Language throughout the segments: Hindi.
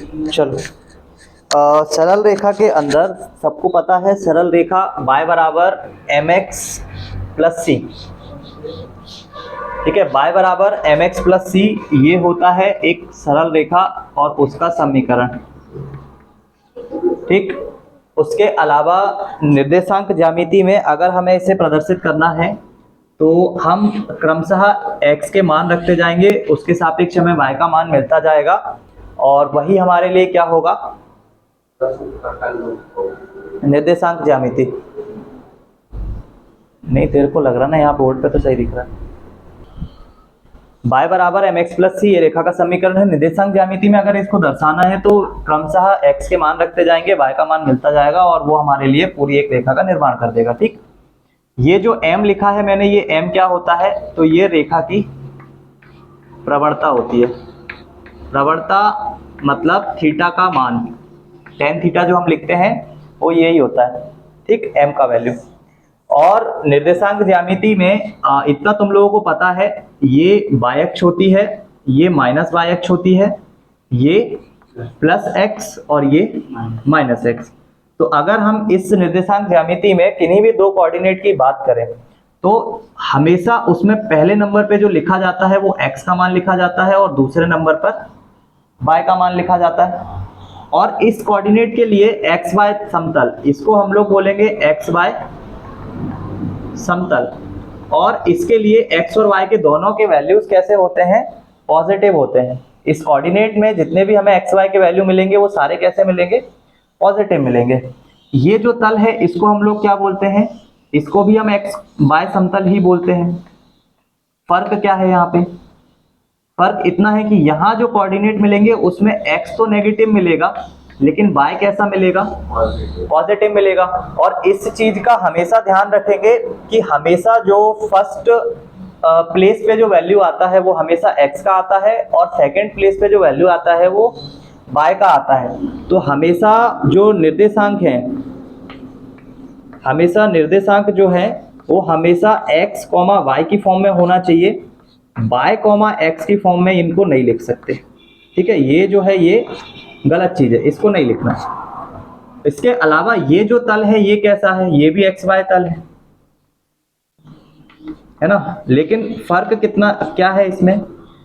चलो, सरल रेखा के अंदर सबको पता है सरल रेखा y बराबर एम एक्स प्लस सी। ठीक है, y बराबर एम एक्स प्लस सी ये होता है एक सरल रेखा और उसका समीकरण। ठीक, उसके अलावा निर्देशांक ज्यामिति में अगर हमें इसे प्रदर्शित करना है तो हम क्रमशः x के मान रखते जाएंगे, उसके सापेक्ष हमें y का मान मिलता जाएगा और वही हमारे लिए क्या होगा, निर्देशांक ज्यामिति। नहीं, तेरे को लग रहा ना यहाँ बोर्ड पे तो सही दिख रहा है। y बराबर एम एक्स प्लस सी ये रेखा का समीकरण है। निर्देशांक ज्यामिति में अगर इसको दर्शाना है तो क्रमशः x के मान रखते जाएंगे, y का मान मिलता जाएगा और वो हमारे लिए पूरी एक रेखा का निर्माण कर देगा। ठीक, ये जो m लिखा है मैंने, ये m क्या होता है, तो ये रेखा की प्रवणता होती है। प्रवणता मतलब थीटा का मान, टेन थीटा जो हम लिखते हैं वो यही होता है। ठीक, m का वैल्यू। और निर्देशांक ज्यामिति में इतना तुम लोगों को पता है, ये y अक्ष होती है, ये माइनस y अक्ष होती है, ये प्लस x और ये माइनस x। तो अगर हम इस निर्देशांक ज्यामिति में किन्हीं भी दो कोऑर्डिनेट की बात करें तो हमेशा उसमें पहले नंबर पे जो लिखा जाता है वो x का मान लिखा जाता है और दूसरे नंबर पर y का मान लिखा जाता है। और इस कोऑर्डिनेट के लिए एक्स वाई समतल, इसको हम लोग बोलेंगे एक्स वाई समतल। और इसके लिए एक्स और वाई के दोनों के वैल्यूज कैसे होते हैं, पॉजिटिव होते हैं। इस कोऑर्डिनेट में जितने भी हमें एक्स वाई के वैल्यू मिलेंगे वो सारे कैसे मिलेंगे, पॉजिटिव मिलेंगे। ये जो तल है इसको हम लोग क्या बोलते हैं, इसको भी हम एक्स वाई समतल ही बोलते हैं। फर्क क्या है यहाँ पे, फर्क इतना है कि यहाँ जो कोऑर्डिनेट मिलेंगे उसमें x तो नेगेटिव मिलेगा लेकिन y कैसा मिलेगा, पॉजिटिव मिलेगा। और इस चीज का हमेशा ध्यान रखेंगे कि हमेशा जो फर्स्ट प्लेस पे जो वैल्यू आता है वो हमेशा x का आता है और सेकंड प्लेस पे जो वैल्यू आता है वो y का आता है। तो हमेशा जो निर्देशांक है, हमेशा निर्देशांक जो है वो हमेशा x, y की फॉर्म में होना चाहिए, y, x की फॉर्म में इनको नहीं लिख सकते। ठीक है, ये जो है ये गलत चीज है, इसको नहीं लिखना। इसके अलावा ये जो तल है ये कैसा है, ये भी एक्स वाई तल है ना। लेकिन फर्क कितना क्या है इसमें,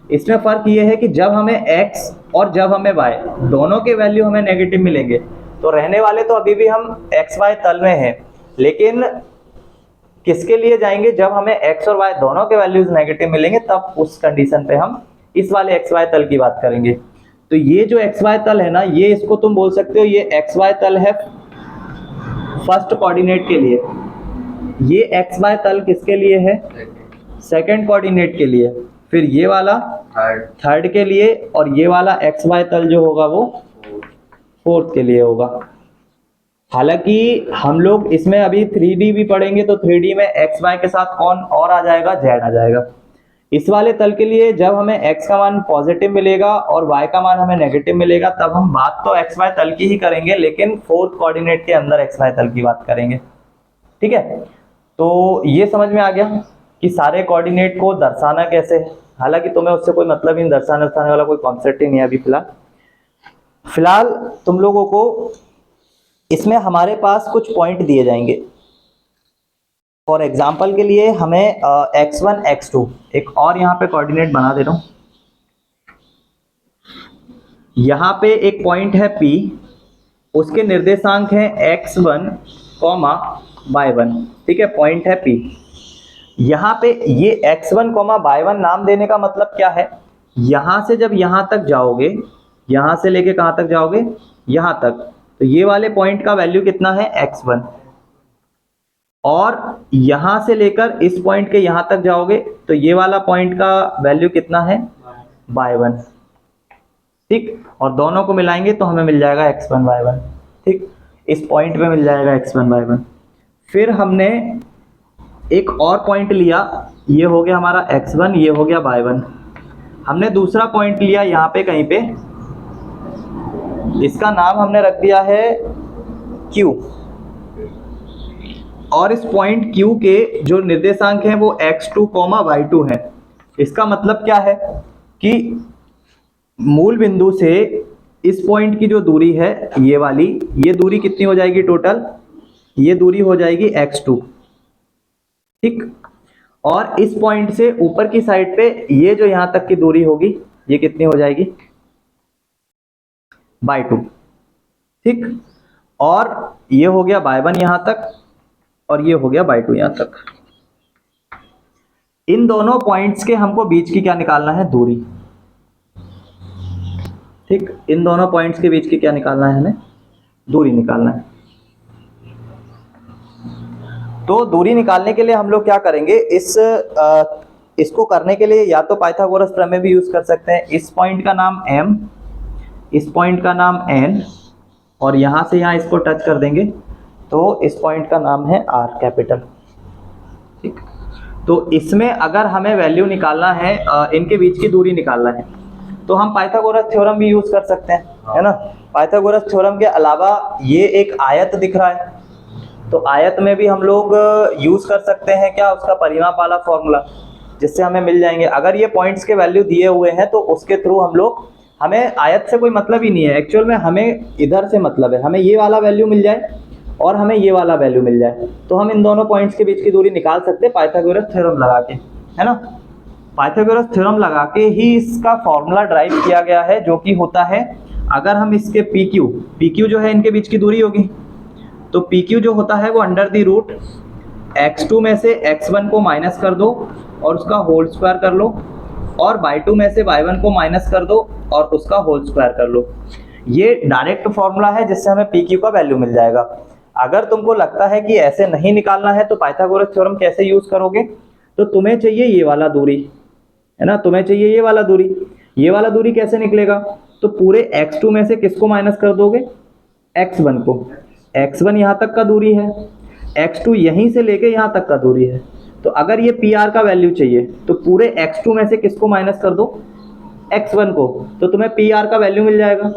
इसमें फर्क ये है कि जब हमें x और जब हमें y दोनों के वैल्यू हमें नेगेटिव मिलेंगे तो रहने वाले तो अभी भी हम एक्स वाई तल में हैं, लेकिन किसके लिए जाएंगे, जब हमें x और y दोनों के वैल्यूज नेगेटिव मिलेंगे तब उस कंडीशन पे हम इस वाले xy तल की बात करेंगे। तो ये जो xy तल है ना, ये इसको तुम बोल सकते हो ये xy तल है फर्स्ट कोऑर्डिनेट के लिए, ये xy तल किसके लिए है, सेकंड कोऑर्डिनेट के लिए, फिर ये वाला थर्ड के लिए और ये वाला xy तल जो होगा वो फोर्थ के लिए होगा। हालांकि हम लोग इसमें अभी 3D भी पढ़ेंगे तो 3D में एक्स वाई के साथ कौन और आ जाएगा, जेड आ जाएगा। इस वाले तल के लिए जब हमें x का मान पॉजिटिव मिलेगा और y का मान हमें नेगेटिव मिलेगा तब हम बात तो एक्स वाई तल की ही करेंगे, लेकिन फोर्थ कोऑर्डिनेट के अंदर एक्स वाई तल की बात करेंगे। ठीक है, तो ये समझ में आ गया कि सारे कोऑर्डिनेट को दर्शाना कैसे है। हालांकि तुम्हें उससे कोई मतलब ही नहीं, दर्शाने वाला कोई कॉन्सेप्ट ही नहीं है अभी फिलहाल तुम लोगों को इसमें हमारे पास कुछ पॉइंट दिए जाएंगे। फॉर एग्जाम्पल के लिए हमें x1 x2 एक और यहाँ पे कोऑर्डिनेट बना दे रहा हूँ। यहाँ पे एक पॉइंट है P, उसके निर्देशांक हैं x1, y1। ठीक है, पॉइंट है P। यहाँ पे ये x1, y1 नाम देने का मतलब क्या है, यहाँ से जब यहाँ तक जाओगे, यहाँ से लेके कहाँ तक जाओगे, यहाँ तक, तो ये वाले पॉइंट का वैल्यू कितना है x1 और यहां से लेकर इस पॉइंट के यहां तक जाओगे तो ये वाला पॉइंट का वैल्यू कितना है, y1। ठीक, और दोनों को मिलाएंगे तो हमें मिल जाएगा x1 y1। ठीक, इस पॉइंट पे मिल जाएगा x1 y1। फिर हमने एक और पॉइंट लिया, ये हो गया हमारा x1, ये हो गया y1। हमने दूसरा पॉइंट लिया यहाँ पे कहीं पे, इसका नाम हमने रख दिया है Q, और इस पॉइंट Q के जो निर्देशांक हैं वो x2, y2 हैं। इसका मतलब क्या है कि मूल बिंदु से इस पॉइंट की जो दूरी है ये वाली, ये दूरी कितनी हो जाएगी टोटल, ये दूरी हो जाएगी x2, ठीक। और इस पॉइंट से ऊपर की साइड पे ये जो यहां तक की दूरी होगी ये कितनी हो जाएगी, y2, ठीक। और ये हो गया y1 यहां तक, और ये हो गया y2 यहां तक। इन दोनों पॉइंट्स के हमको बीच की क्या निकालना है, दूरी, ठीक। इन दोनों पॉइंट्स के बीच की क्या निकालना है, हमें दूरी निकालना है। तो दूरी निकालने के लिए हम लोग क्या करेंगे, इसको करने के लिए या तो पाइथागोरस प्रमेय भी यूज कर सकते हैं। इस पॉइंट का नाम m, इस पॉइंट का नाम n, और यहां से यहां इसको टच कर देंगे तो इस पॉइंट का नाम है r कैपिटल, ठीक। तो इसमें अगर हमें वैल्यू निकालना है, इनके बीच की दूरी निकालना है, तो हम पाइथागोरस थ्योरम भी यूज कर सकते हैं, है ना। पाइथागोरस थ्योरम के अलावा ये एक आयत दिख रहा है, तो आयत में भी हम लोग यूज कर सकते हैं क्या, उसका परिमाप वाला फॉर्मूला, जिससे हमें मिल जाएंगे। अगर ये पॉइंट्स के वैल्यू दिए हुए हैं तो उसके थ्रू हम लोग, हमें आयत से कोई मतलब ही नहीं है एक्चुअल में, हमें इधर से मतलब है, हमें ये वाला वैल्यू मिल जाए और हमें ये वाला वैल्यू मिल जाए, तो हम इन दोनों पॉइंट्स के बीच की दूरी निकाल सकते हैं पाइथागोरस थ्योरम लगा के, है ना। पाइथागोरस थ्योरम लगा के ही इसका फॉर्मूला ड्राइव किया गया है, जो कि होता है, अगर हम इसके PQ जो है इनके बीच की दूरी होगी, तो PQ जो होता है वो अंडर द रूट x2 में से x1 को माइनस कर दो और उसका होल स्क्वायर कर लो, और y2 में से y1 को माइनस कर दो और उसका होल स्क्वायर कर लो। ये डायरेक्ट फॉर्मूला है जिससे हमें PQ का वैल्यू मिल जाएगा। अगर तुमको लगता है कि ऐसे नहीं निकालना है तो पाइथागोरस थ्योरम कैसे यूज करोगे, तो तुम्हें चाहिए ये वाला दूरी, है ना, तुम्हें चाहिए ये वाला दूरी। ये वाला दूरी कैसे निकलेगा, तो पूरे x2 में से किसको माइनस कर दोगे, x1 को। x1 यहाँ तक का दूरी है, x2 यहीं से लेके यहाँ तक का दूरी है, तो अगर ये PR का वैल्यू चाहिए तो पूरे x2 में से किसको माइनस कर दो, x1 को, तो तुम्हें PR का वैल्यू मिल जाएगा,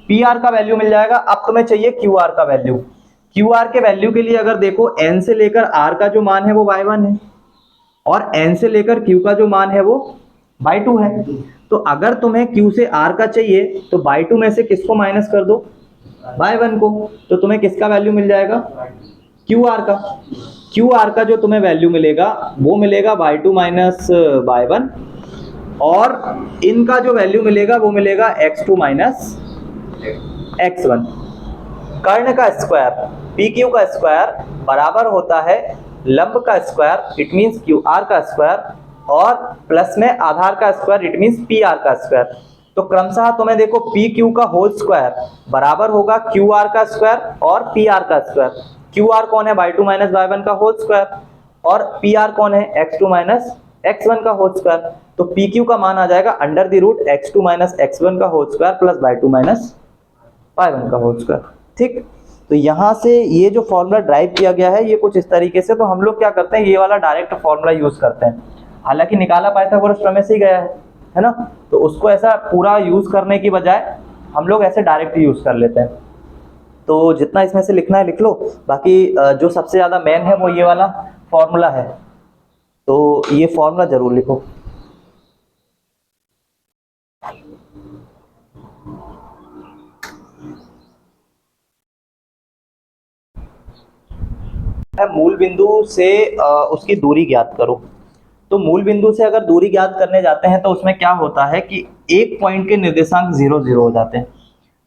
PR का वैल्यू मिल जाएगा। अब तुम्हें चाहिए QR का वैल्यू। QR के वैल्यू के लिए अगर देखो n से लेकर R का जो मान है वो y1 है, और n से लेकर Q का जो मान है वो y2 है। तो अगर तुम्हें Q से R का चाहिए तो y2 में से किसको माइनस कर दो, y1 को, तो तुम्हें किसका वैल्यू मिल जाएगा, QR का। QR का जो तुम्हें वैल्यू मिलेगा वो मिलेगा y2 माइनस y1, और इनका जो वैल्यू मिलेगा वो मिलेगा x2 माइनस x1। कर्ण का स्क्वायर, PQ का स्क्वायर बराबर होता है लंब का स्क्वायर, इट मींस QR का स्क्वायर, और प्लस में आधार का स्क्वायर, इट मींस PR का स्क्वायर। तो क्रमशः तुम्हें देखो PQ का होल स्क्वायर बराबर होगा QR का स्क्वायर और PR का स्क्वायर। QR कौन है, y2 माइनस y1 का होल स्क्वायर, और PR कौन है, x2 माइनस x1 का होल स्क्वायर। तो PQ का मान आ जाएगा under the root x2 minus x1 का whole square plus y2 minus y1 का होल स्क्वायर, ठीक। तो यहाँ से ये जो फॉर्मूला ड्राइव किया गया है ये कुछ इस तरीके से, तो हम लोग क्या करते हैं, ये वाला डायरेक्ट फॉर्मूला यूज करते हैं। हालांकि निकाला पाइथागोरस प्रमेय से ही गया है ना, तो उसको ऐसा पूरा यूज करने की बजाय हम लोग ऐसे डायरेक्ट यूज कर लेते हैं। तो जितना इसमें से लिखना है लिख लो, बाकी जो सबसे ज्यादा मेन है वो ये वाला फॉर्मूला है, तो ये फॉर्मूला जरूर लिखो। मूल बिंदु से उसकी दूरी ज्ञात करो। तो मूल बिंदु से अगर दूरी ज्ञात करने जाते हैं तो उसमें क्या होता है कि एक पॉइंट के निर्देशांक 0 0 हो जाते हैं।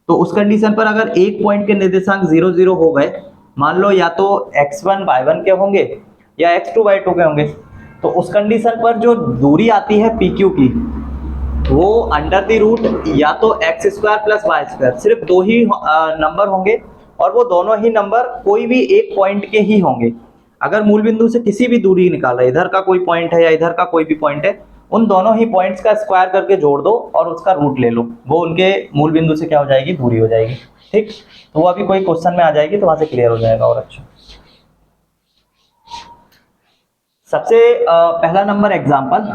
तो उस कंडीशन पर अगर एक पॉइंट के निर्देशांक 0 0 हो गए, मान लो या तो x1 y1 के होंगे या x2 y2 के होंगे, तो उस कंडीशन पर जो दूरी आती है PQ की वो अंडर द रूट या तो x square plus Y square, सिर्फ दो ही नंबर होंगे, और वो दोनों ही नंबर कोई भी एक पॉइंट के ही होंगे। अगर मूल बिंदु से किसी भी दूरी निकाल रहे, इधर का कोई पॉइंट है या इधर का कोई भी पॉइंट है, उन दोनों ही पॉइंट्स का स्क्वायर करके जोड़ दो और उसका रूट ले लो, वो उनके मूल बिंदु से क्या हो जाएगी, दूरी हो जाएगी, ठीक। तो वो अभी कोई क्वेश्चन में आ जाएगी तो वहां से क्लियर हो जाएगा। और अच्छा, सबसे पहला नंबर एग्जांपल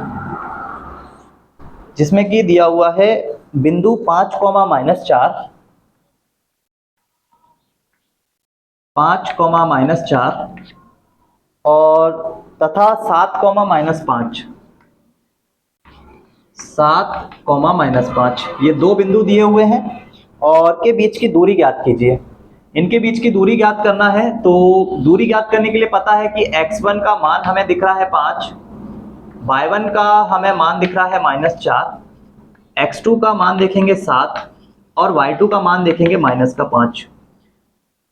जिसमें कि दिया हुआ है बिंदु 5, -4, 5, -4 और तथा 7, -5, 7, -5, ये दो बिंदु दिए हुए हैं। और के बीच की दूरी ज्ञात कीजिए। इनके बीच की दूरी ज्ञात करना है, तो दूरी ज्ञात करने के लिए पता है कि x1 का मान हमें दिख रहा है 5, y1 का हमें मान दिख रहा है -4, x2 का मान देखेंगे 7 और y2 का मान देखेंगे -5।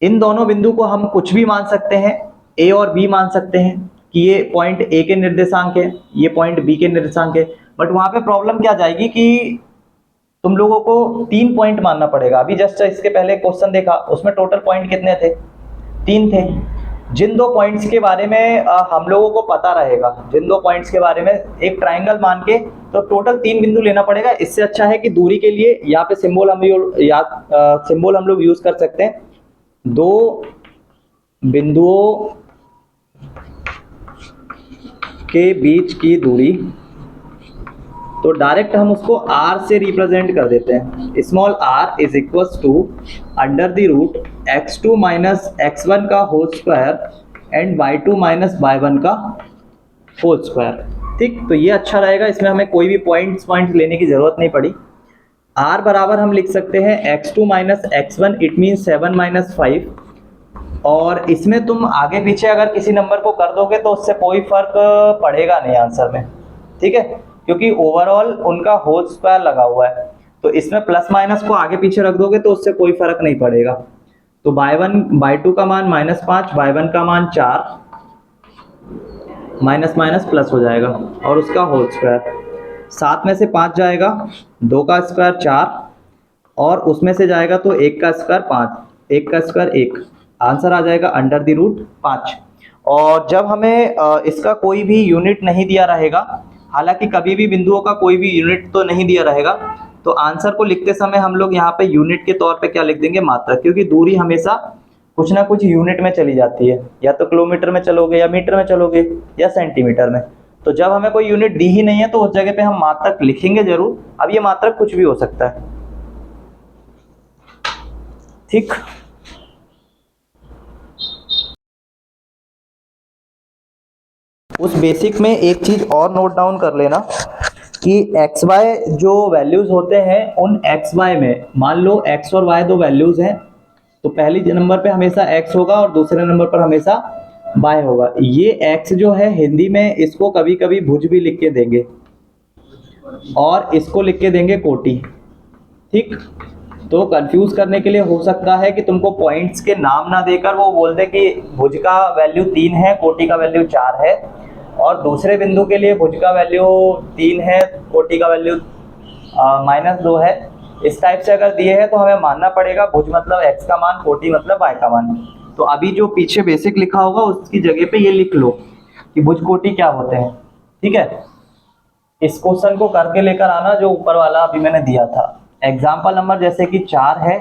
इन दोनों बिंदु को हम कुछ भी मान सकते हैं, a और b मान सकते हैं कि ये पॉइंट a के निर्देशांक है, ये पॉइंट b के निर्देशांक है। बट वहां पे प्रॉब्लम क्या जाएगी कि तुम लोगों को 3 पॉइंट मानना पड़ेगा। अभी जस्ट इसके पहले क्वेश्चन देखा, उसमें टोटल पॉइंट कितने थे? 3 थे। जिन 2 पॉइंट्स के बारे में हम लोगों को पता रहेगा, जिन 2 पॉइंट्स के बारे में एक ट्राइंगल मान के तो टोटल 3 बिंदु लेना पड़ेगा। इससे अच्छा है कि दूरी के लिए यहाँ पे सिंबल हम लोग यूज कर सकते हैं। 2 बिंदुओं के बीच की दूरी, तो डायरेक्ट हम उसको r से रिप्रेजेंट कर देते हैं। Small r is equals to under the root x2 minus x1 का whole square and y2 minus y1 का होल स्क्वायर। ठीक, तो ये अच्छा रहेगा, इसमें हमें कोई भी पॉइंट्स लेने की जरूरत नहीं पड़ी। r बराबर हम लिख सकते हैं x2 minus x1, it mean 7 minus 5। और इसमें तुम आगे पीछे अगर किसी नंबर को कर दोगे तो उससे कोई फर्क पड़ेगा नहीं आंसर में, ठीक है, क्योंकि ओवरऑल उनका होल स्क्वायर लगा हुआ है। तो इसमें प्लस माइनस को आगे पीछे रख दोगे तो उससे कोई फर्क नहीं पड़ेगा। तो y1 y2 का मान -5, y1 का मान 4, माइनस माइनस प्लस हो जाएगा और उसका होल स्क्वायर। 7 में से 5 जाएगा, 2 का स्क्वायर 4 और उसमें से जाएगा तो 1 का स्क्वायर 5, 1 का स्क्वायर 1, आंसर आ जाएगा अंडर द रूट 5। और जब हमें इसका कोई भी यूनिट नहीं दिया रहेगा, हालांकि कभी भी बिंदुओं का कोई भी यूनिट तो नहीं दिया रहेगा, तो आंसर को लिखते समय हम लोग यहाँ पे यूनिट के तौर पे क्या लिख देंगे? मात्रक, क्योंकि दूरी हमेशा कुछ ना कुछ यूनिट में चली जाती है, या तो किलोमीटर में चलोगे या मीटर में चलोगे या सेंटीमीटर में। तो जब हमें कोई यूनिट दी ही नहीं है तो उस जगह पे हम मात्रक लिखेंगे जरूर। अब ये मात्रक कुछ भी हो सकता है, ठीक। उस बेसिक में एक चीज और नोट डाउन कर लेना कि एक्स वाई जो वैल्यूज होते हैं, उन एक्स वाई में मान लो एक्स और वाई 2 वैल्यूज हैं, तो पहली नंबर पे हमेशा एक्स होगा और दूसरे नंबर पर हमेशा वाई होगा। ये एक्स जो है हिंदी में इसको कभी कभी भुज भी लिख के देंगे और इसको लिख के देंगे कोटि, ठीक। तो कंफ्यूज करने के लिए हो सकता है कि तुमको पॉइंट्स के नाम ना देकर वो बोल दे कि भुज का वैल्यू 3 है, कोटि का वैल्यू 4 है, और दूसरे बिंदु के लिए भुज का वैल्यू 3 है, कोटि का वैल्यू -2 है। इस टाइप से अगर दिए हैं तो हमें मानना पड़ेगा भुज मतलब x का मान, कोटि मतलब y का मान। तो अभी जो पीछे बेसिक लिखा होगा उसकी जगह पे ये लिख लो कि भुज कोटि क्या होते हैं, ठीक है। इस क्वेश्चन को करके लेकर आना जो ऊपर वाला अभी मैंने दिया था। एग्जाम्पल नंबर जैसे कि 4 है,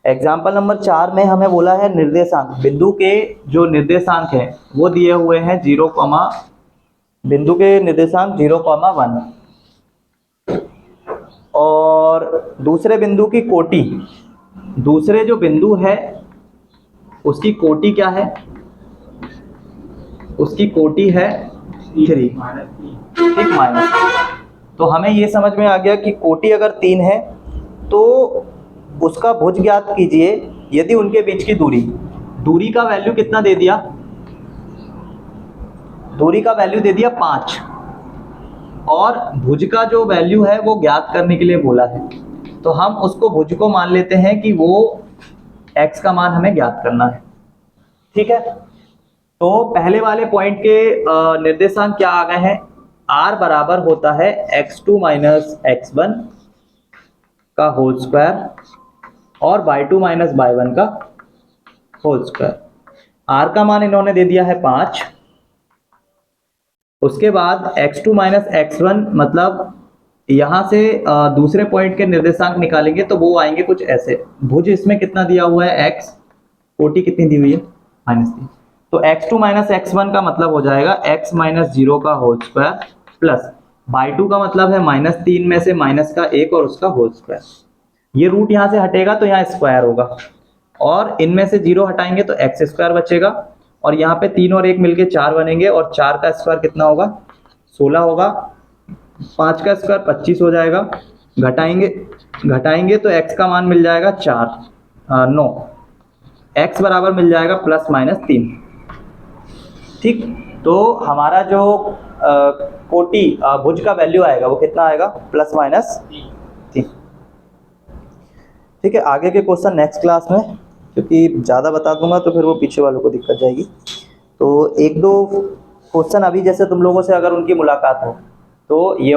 एग्जाम्पल नंबर 4 में हमें बोला है निर्देशांक, बिंदु के जो निर्देशांक हैं वो दिए हुए हैं 0, बिंदु के निर्देशांक 0,1 और दूसरे बिंदु की कोटि, दूसरे जो बिंदु है उसकी कोटि क्या है? उसकी कोटि है 3, ठीक, माइनस। तो हमें ये समझ में आ गया कि कोटि अगर 3 है तो उसका भुज ज्ञात कीजिए यदि उनके बीच की दूरी का वैल्यू कितना दे दिया? दूरी का वैल्यू दे दिया 5 और भुज का जो वैल्यू है वो ज्ञात करने के लिए बोला है। तो हम उसको भुज को मान लेते हैं कि वो x का मान हमें ज्ञात करना है, ठीक है। तो पहले वाले पॉइंट के निर्देशांक क्या आ गए हैं? r बराबर होता है x2 माइनस x1 का होल स्क्वायर और y2 माइनस y1 का होल स्क्वायर। r का मान इन्होंने दे दिया है 5। उसके बाद x2 माइनस x1 मतलब यहां से दूसरे पॉइंट के निर्देशांक निकालेंगे तो वो आएंगे कुछ ऐसे। भुज इसमें कितना दिया हुआ है? x, कोटि कितनी दी हुई है? -3। तो x2 माइनस x1 का मतलब हो जाएगा x माइनस 0 का होल स्क्वायर प्लस y2 का मतलब है -3 में से माइनस का 1 और उसका होल स्क्वायर। ये रूट यहाँ से हटेगा तो यहाँ स्क्वायर होगा और इनमें से 0 हटाएंगे तो x स्क्वायर बचेगा और यहाँ पे 3 और 1 मिलके 4 बनेंगे और 4 का स्क्वायर कितना होगा? 16 होगा। 5 का स्क्वायर 25 हो जाएगा घटाएंगे तो x का मान मिल जाएगा 9, x बराबर मिल जाएगा ±3। ठीक, तो हमारा जो कोटि भुज का वैल्यू आएगा वो कितना आएगा, ±3। ठीक है, आगे के क्वेश्चन नेक्स्ट क्लास में, क्योंकि ज़्यादा बता दूंगा तो फिर वो पीछे वालों को दिक्कत जाएगी। तो एक दो क्वेश्चन अभी जैसे तुम लोगों से अगर उनकी मुलाकात हो तो ये